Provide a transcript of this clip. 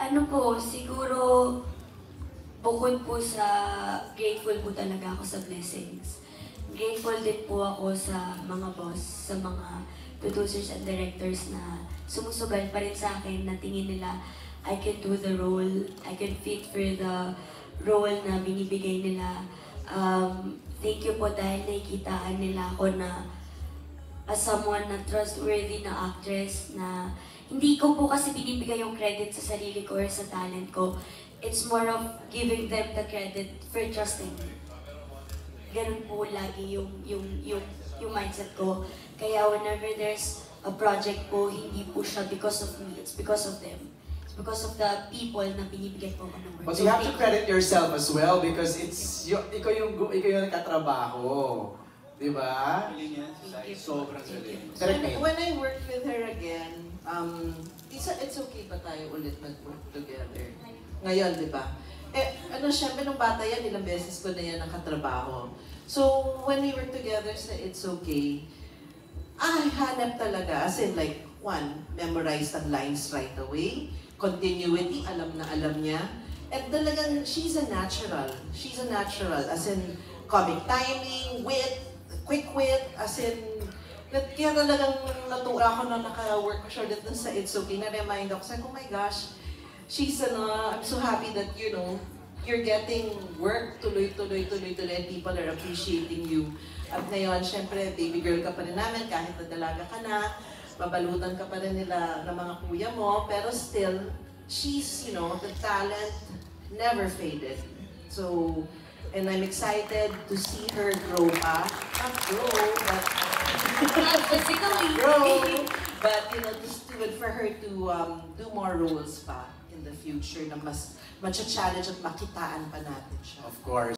Ano po, siguro bukod po sa grateful po talaga ako sa blessings. Grateful din po ako sa mga boss, sa mga producers and directors na sumusugal pa rin sa akin na tingin nila I can do the role, I can fit for the role na binibigay nila. Thank you po dahil nakikitaan nila ako na as someone na trustworthy na actress na hindi ko po kasi binibigay yung credit sa sarili ko or sa talent ko. It's more of giving them the credit for trusting me. Ganun po lagi yung mindset ko. Kaya whenever there's a project po, hindi po siya because of me, it's because of them. It's because of the people na binibigay po ako ng work. But you have to credit yourself as well because ikaw yung nagkatrabaho. Diba? Sobrang galing. When I worked with her again, it's okay ba tayo ulit mag-work together? Ngayon, di ba? Siyempre nung bata yan, ilang beses ko na yan nakatrabaho. So, when we work together sa It's Okay, hanap talaga, as in like, one, memorize ang lines right away, continuity, alam na alam niya, at talagang, she's a natural. She's a natural, as in, comic timing, wit, quick wit, as in, kaya talagang natuwa ako na naka-work ko siya dito sa It's Okay, na-remind ako, sabi ko, oh my gosh, I'm so happy that, you're getting work tuloy-tuloy, and people are appreciating you. At ngayon, syempre, baby girl ka pa rin namin, kahit nadalaga ka na, mabalutan ka pa rin nila ng mga kuya mo, pero still, she's, the talent never faded. So, and I'm excited to see her grow pa. Not grow, but grow. But, just for her to do more roles pa in the future na mas challenge at makitaan pa natin siya. Of course.